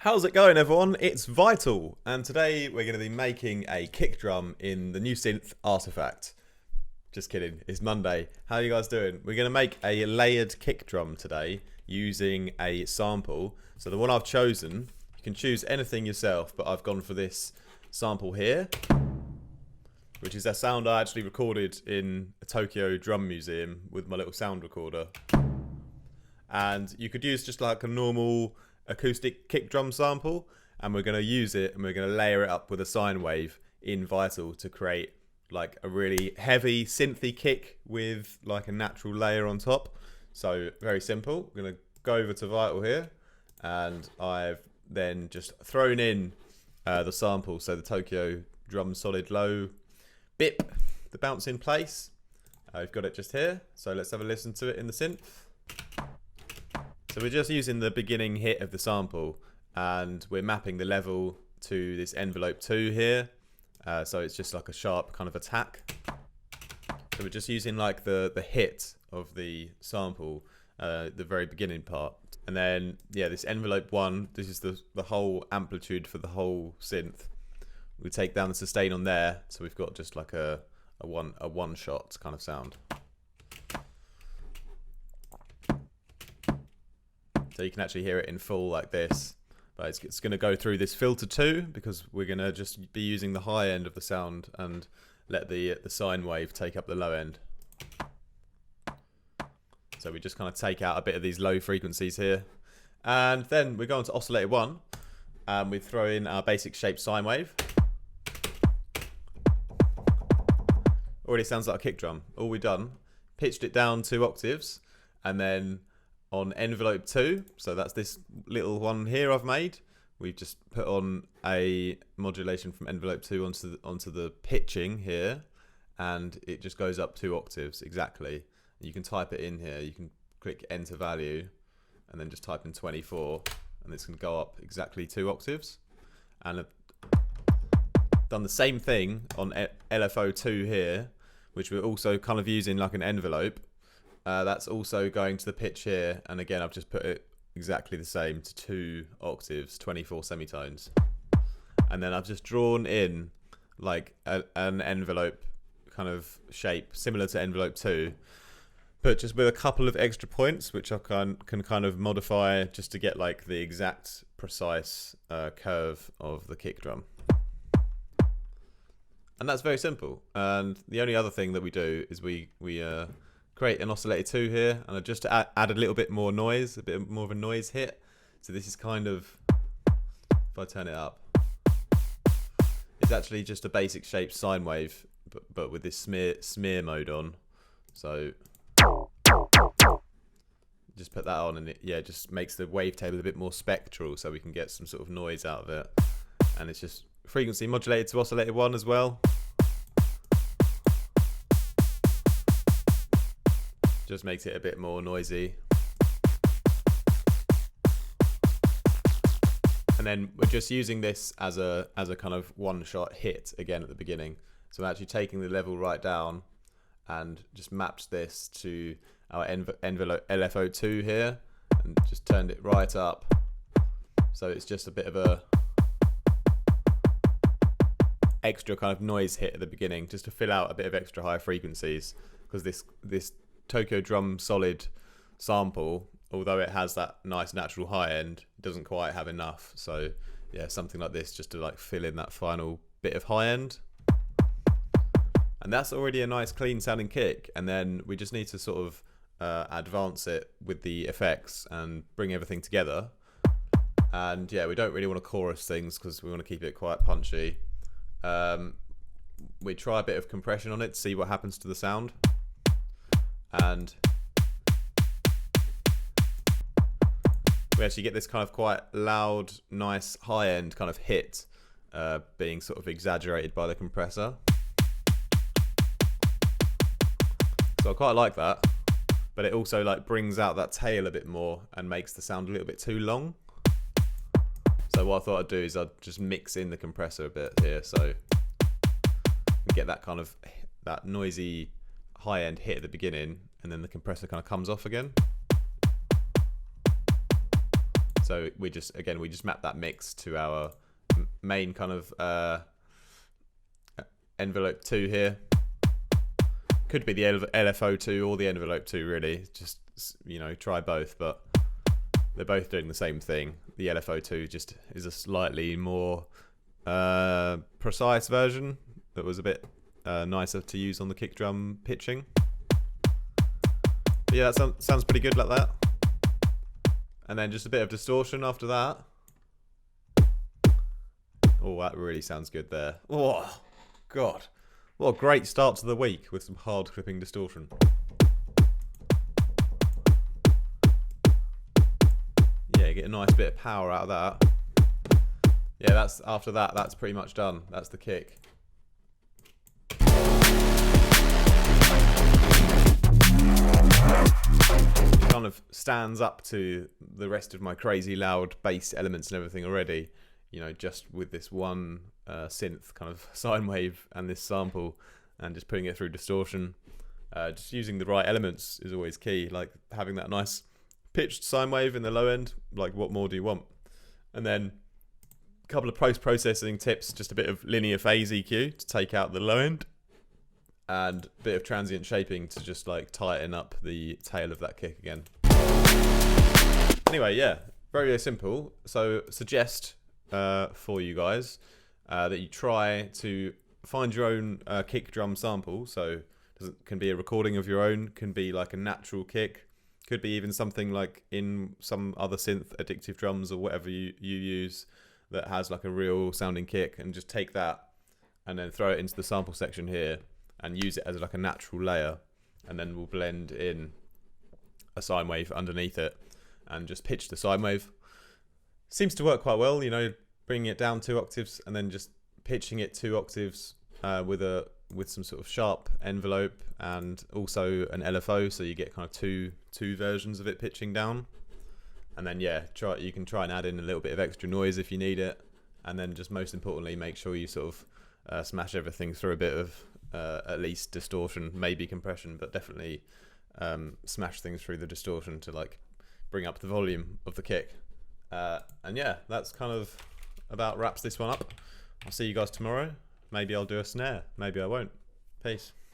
How's it going, everyone? It's Vital, and today we're going to be making a kick drum in the new synth Artifact. Just kidding, it's Monday. How are you guys doing? We're going to make a layered kick drum today using a sample. So the one I've chosen, you can choose anything yourself, but I've gone for this sample here, which is a sound I actually recorded in a Tokyo drum museum with my little sound recorder. And you could use just like a normal acoustic kick drum sample, and we're going to use it and we're going to layer it up with a sine wave in Vital to create like a really heavy synthy kick with like a natural layer on top. So very simple. We're going to go over to Vital here, and I've then just thrown in the sample, so the Tokyo drum solid low bip, the bounce in place. I've got it just here, so let's have a listen to it in the synth. So we're just using the beginning hit of the sample, and we're mapping the level to this envelope 2 here. So it's just like a sharp kind of attack. So we're just using like the hit of the sample, the very beginning part. And then, yeah, this envelope 1, this is the whole amplitude for the whole synth. We take down the sustain on there, so we've got just like a one shot kind of sound. So you can actually hear it in full like this, but it's going to go through this filter 2 because we're going to just be using the high end of the sound and let the sine wave take up the low end. So we just kind of take out a bit of these low frequencies here, and then we go on to oscillator 1, and we throw in our basic shape sine wave. Already sounds like a kick drum. All we've done, pitched it down 2 octaves, and then on envelope 2, so that's this little one here I've made, we've just put on a modulation from envelope 2 onto the pitching here, and it just goes up 2 octaves exactly. You can type it in here, you can click enter value and then just type in 24, and it's going to go up exactly 2 octaves. And I've done the same thing on LFO2 here, which we're also kind of using like an envelope. That's also going to the pitch here, and again I've just put it exactly the same to 2 octaves, 24 semitones. And then I've just drawn in like an envelope kind of shape similar to envelope 2, but just with a couple of extra points which I can kind of modify just to get like the exact precise curve of the kick drum. And that's very simple. And the only other thing that we do is we create an oscillator 2 here, and I just add a little bit more noise, a bit more of a noise hit. So this is kind of, if I turn it up, it's actually just a basic shape sine wave, but with this smear mode on. So just put that on, and it just makes the wavetable a bit more spectral, so we can get some sort of noise out of it. And it's just frequency modulated to oscillator 1 as well. Just makes it a bit more noisy. And then we're just using this as a kind of one-shot hit again at the beginning. So I'm actually taking the level right down and just mapped this to our envelope LFO2 here, and just turned it right up. So it's just a bit of a extra kind of noise hit at the beginning, just to fill out a bit of extra high frequencies, because this Tokyo drum solid sample, although it has that nice natural high end, doesn't quite have enough. So yeah, something like this just to like fill in that final bit of high end. And that's already a nice clean sounding kick, and then we just need to sort of advance it with the effects and bring everything together. And yeah, we don't really want to chorus things because we want to keep it quite punchy. We try a bit of compression on it to see what happens to the sound. And we actually get this kind of quite loud, nice, high-end kind of hit being sort of exaggerated by the compressor. So I quite like that, but it also like brings out that tail a bit more and makes the sound a little bit too long. So what I thought I'd do is I'd just mix in the compressor a bit here, so we get that kind of that noisy high-end hit at the beginning, and then the compressor kind of comes off again. So we just map that mix to our main kind of envelope 2 here. Could be the LFO2 or the envelope 2 really. Just, you know, try both, but they're both doing the same thing. The LFO2 just is a slightly more precise version that was a bit nicer to use on the kick drum pitching. But yeah, that sounds pretty good like that. And then just a bit of distortion after that. Oh, that really sounds good there. Oh, God. What a great start to the week with some hard clipping distortion. Yeah, get a nice bit of power out of that. Yeah, after that, that's pretty much done. That's the kick. It kind of stands up to the rest of my crazy loud bass elements and everything already. You know, just with this one synth kind of sine wave and this sample, and just putting it through distortion. Just using the right elements is always key. Like having that nice pitched sine wave in the low end. Like, what more do you want? And then a couple of post-processing tips, just a bit of linear phase EQ to take out the low end, and a bit of transient shaping to just like tighten up the tail of that kick again. Anyway, yeah, very, very simple. So suggest for you guys that you try to find your own kick drum sample. So can be a recording of your own, can be like a natural kick, could be even something like in some other synth, addictive drums or whatever you use that has like a real sounding kick, and just take that and then throw it into the sample section here and use it as like a natural layer, and then we'll blend in a sine wave underneath it and just pitch the sine wave. Seems to work quite well, you know, bringing it down 2 octaves and then just pitching it 2 octaves with some sort of sharp envelope and also an LFO, so you get kind of two versions of it pitching down. And then yeah, you can try and add in a little bit of extra noise if you need it, and then just most importantly make sure you sort of smash everything through a bit of at least distortion, maybe compression, but definitely smash things through the distortion to like bring up the volume of the kick. And yeah, that's kind of about wraps this one up. I'll see you guys tomorrow. Maybe I'll do a snare, maybe I won't. Peace.